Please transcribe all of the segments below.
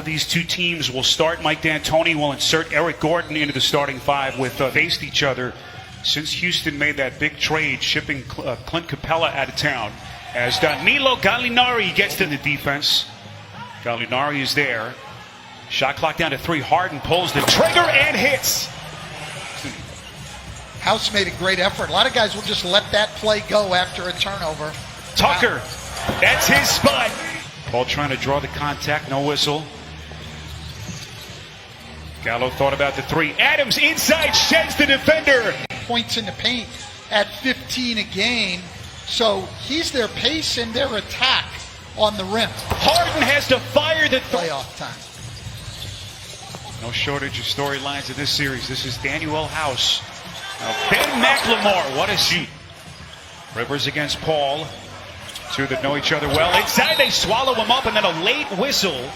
these two teams will start. Mike D'Antoni will insert Eric Gordon into the starting five with faced each other since Houston made that big trade shipping Clint Capella out of town. As Danilo Gallinari gets to the defense. Gallinari is there. Shot clock down to 3. Harden pulls the trigger and hits. House made a great effort. A lot of guys will just let that play go after a turnover. Tucker, that's his spot. Paul trying to draw the contact, no whistle. Gallo thought about the 3. Adams inside, sheds the defender. Points in the paint at 15 a game. So he's their pace and their attack on the rim. Harden has to fire the playoff time. No shortage of storylines in this series. This is Daniel House. Now Ben McLemore, what a shoot. Rivers against Paul. Two that know each other well. Inside they swallow him up and then a late whistle.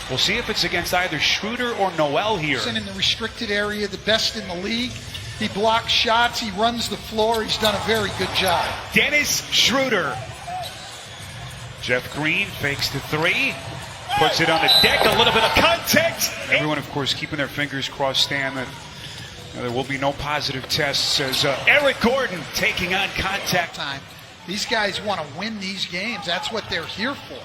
We'll see if it's against either Schroeder or Noel here. In the restricted area, the best in the league. He blocks shots, he runs the floor, he's done a very good job. Dennis Schroeder. Jeff Green fakes the 3, puts it on the deck, a little bit of contact. Everyone, of course, keeping their fingers crossed, Stan, that there will be no positive tests as Eric Gordon taking on contact. Time. These guys want to win these games. That's what they're here for.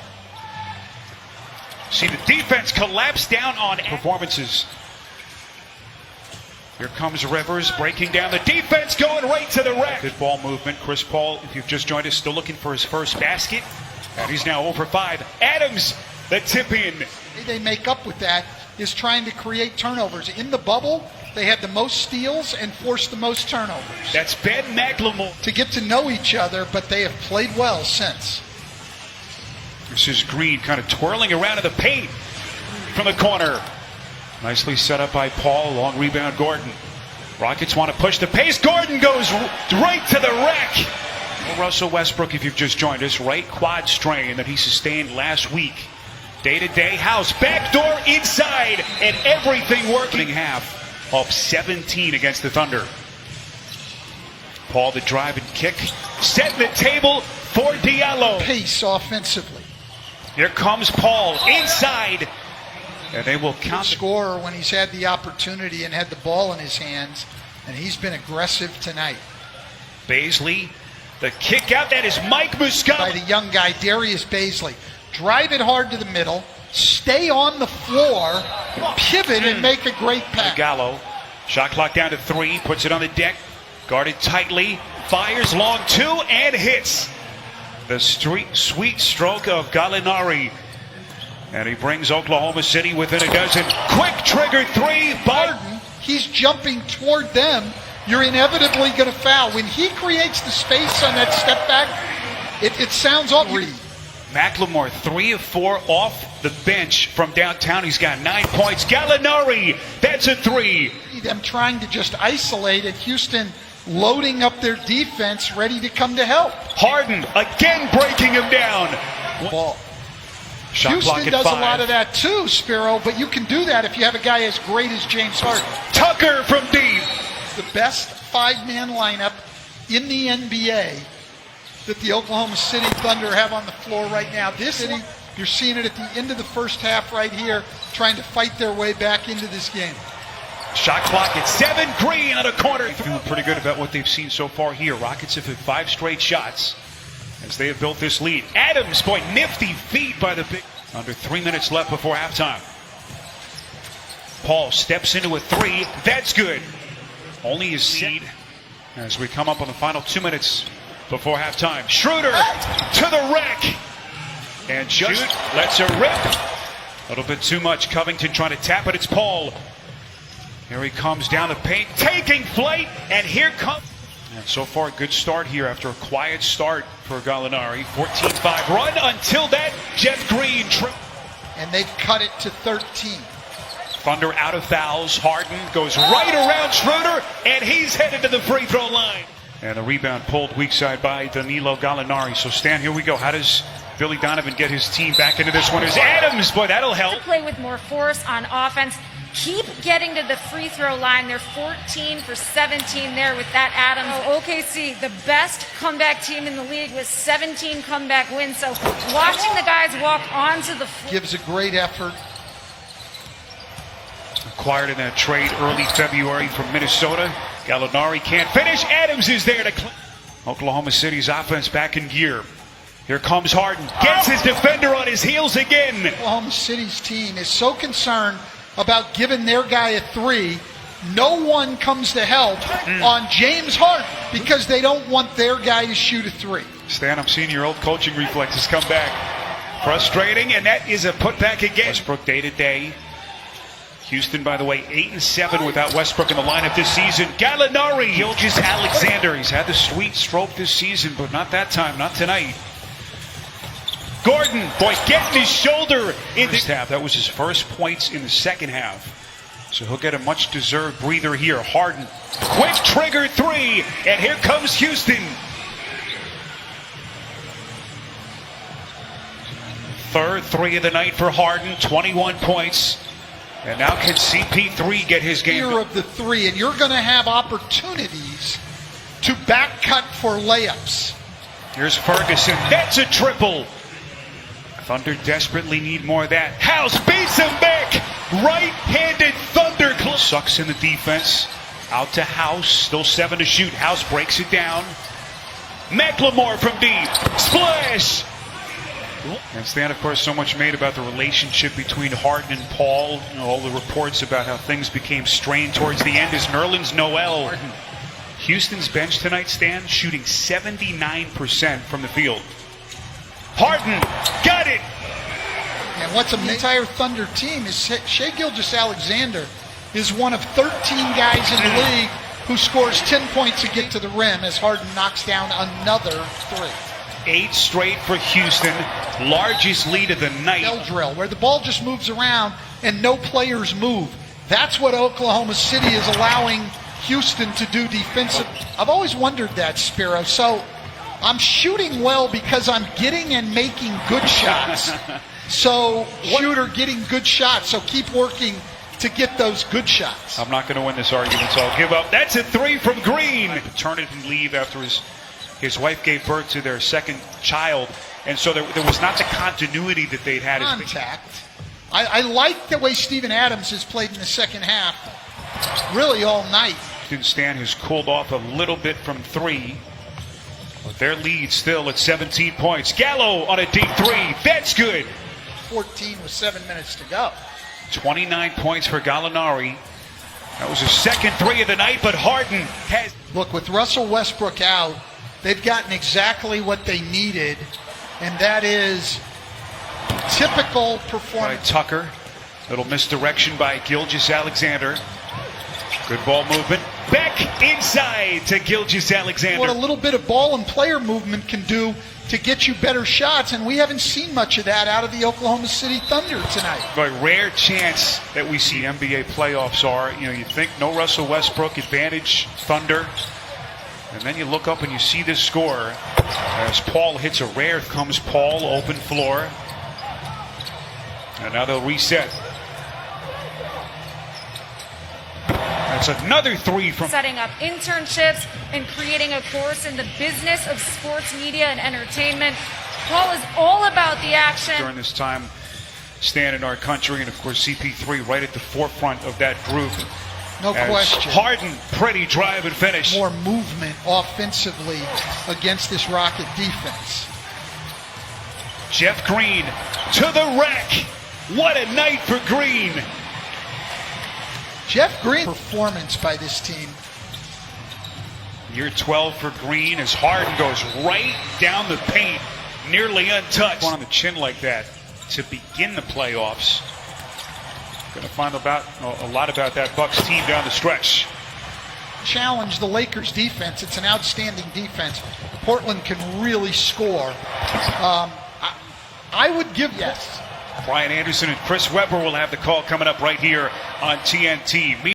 See the defense collapse down on performances. Here comes Rivers breaking down the defense, going right to the rack. Good ball movement. Chris Paul, if you've just joined us, still looking for his first basket. And he's now over 5. Adams, the tip in. They make up with that is trying to create turnovers. In the bubble, they had the most steals and forced the most turnovers. That's Ben McLemore. To get to know each other, but they have played well since. This is Green kind of twirling around in the paint from the corner. Nicely set up by Paul. Long rebound, Gordon. Rockets want to push the pace. Gordon goes right to the rack. Well, Russell Westbrook, if you've just joined us, right quad strain that he sustained last week. Day-to-day House. Backdoor inside. And everything working. Half up 17 against the Thunder. Paul the drive and kick. Setting the table for Diallo. Pace offensively. Here comes Paul inside. And they will count. Scorer when he's had the opportunity and had the ball in his hands, and he's been aggressive tonight. Baisley, the kick out, that is Mike Muscala. By the young guy, Darius Baisley. Drive it hard to the middle, stay on the floor, pivot, and make a great pass. Gallo, shot clock down to 3, puts it on the deck, guarded tightly, fires long 2, and hits. The sweet stroke of Gallinari. And he brings Oklahoma City within a dozen. Quick trigger 3. Harden, he's jumping toward them. You're inevitably going to foul. When he creates the space on that step back, it sounds awful. McLemore, 3 of 4 off the bench from downtown. He's got 9 points. Gallinari, that's a 3. Them trying to just isolate, and Houston loading up their defense, ready to come to help. Harden again breaking him down. Ball. Shot Houston does 5. A lot of that too, Spiro, but you can do that if you have a guy as great as James Harden. Tucker from deep. The best 5-man lineup in the NBA that the Oklahoma City Thunder have on the floor right now. This one, you're seeing it at the end of the first half right here, trying to fight their way back into this game. Shot clock at 7. Green on a corner. Feeling pretty good about what they've seen so far here. Rockets have hit 5 straight shots as they have built this lead. Adams, boy, nifty feet by the big. Under 3 minutes left before halftime. Paul steps into a 3. That's good. Only his seed as we come up on the final 2 minutes before halftime. Schroeder to the rack. And just lets her rip. A little bit too much. Covington trying to tap it. It's Paul. Here he comes down the paint, taking flight, and here comes. And so far, a good start here after a quiet start for Gallinari. 14-5 run until that Jeff Green trip. And they've cut it to 13. Thunder out of fouls. Harden goes right around Schroeder, and he's headed to the free throw line. And the rebound pulled weak side by Danilo Gallinari. So, Stan, here we go. How does Billy Donovan get his team back into this one? Is Adams, boy, that'll help. To play with more force on offense. Keep getting to the free throw line. They're 14 for 17 there with that Adams. OKC, the best comeback team in the league with 17 comeback wins. So watching the guys walk onto the floor. Gives a great effort. Acquired in that trade early February from Minnesota. Gallinari can't finish. Adams is there to clean. Oklahoma City's offense back in gear. Here comes Harden. Gets his defender on his heels again. Oklahoma City's team is so concerned about giving their guy a three. No one comes to help on James Harden because they don't want their guy to shoot a three. Stan, I'm seeing your old coaching reflexes come back. Frustrating, and that is a putback again. Westbrook day to day. Houston, by the way, 8-7 without Westbrook in the lineup this season. Gallinari, Gilgeous-Alexander. He's had the sweet stroke this season, but not that time, not tonight. Gordon, boy, getting his shoulder in the first half. That was his first points in the second half. So he'll get a much-deserved breather here. Harden, quick trigger three, and here comes Houston. Third three of the night for Harden, 21 points. And now can CP3 get his game? Year of the three, and you're going to have opportunities to back cut for layups. Here's Ferguson. That's a triple. Thunder desperately need more of that. House beats him back. Right-handed Thunder. Sucks in the defense. Out to House. Still 7 to shoot. House breaks it down. McLemore from deep. Splash. And Stan, of course, so much made about the relationship between Harden and Paul. You know, all the reports about how things became strained towards the end as Nerlens Noel. Houston's bench tonight, Stan, shooting 79% from the field. Harden got it. And what's the entire Thunder team is Shai Gilgeous-Alexander is one of 13 guys in the league who scores 10 points to get to the rim as Harden knocks down another three. 8 straight for Houston, largest lead of the night. Drill, where the ball just moves around and no players move. That's what Oklahoma City is allowing Houston to do defensive. I've always wondered that, Spiro. So I'm shooting well because I'm getting and making good shots. So shooter getting good shots. So keep working to get those good shots. I'm not going to win this argument, so I'll give up. That's a 3 from Green. Paternity leave after his wife gave birth to their second child, and so there was not the continuity that they'd had. Contact. I like the way Steven Adams has played in the second half, really all night. Stan has cooled off a little bit from 3, but their lead still at 17 points. Gallo on a deep 3. That's good. 14 with 7 minutes to go. 29 points for Gallinari. That was his second 3 of the night, but Harden has... Look, with Russell Westbrook out, they've gotten exactly what they needed, and that is typical performance. By Tucker. Little misdirection by Gilgeous-Alexander. Good ball movement. Back inside to Gilgeous-Alexander. What a little bit of ball and player movement can do to get you better shots, and we haven't seen much of that out of the Oklahoma City Thunder tonight. A rare chance that we see NBA playoffs are. You know, you think no Russell Westbrook, advantage Thunder. And then you look up and you see this score. As Paul hits a rare, comes Paul, open floor. And now they'll reset. That's another 3 from... Setting up internships and creating a course in the business of sports media and entertainment. Paul is all about the action. During this time, Stan, in our country, and of course CP3 right at the forefront of that group. No question. Harden, pretty drive and finish. More movement offensively against this Rocket defense. Jeff Green to the rack. What a night for Green. Jeff Green performance by this team. Year 12 for Green as Harden goes right down the paint, nearly untouched. One on the chin like that to begin the playoffs. Going to find a lot about that Bucks team down the stretch. Challenge the Lakers defense. It's an outstanding defense. Portland can really score. I would give yes. Brian Anderson and Chris Webber will have the call coming up right here on TNT.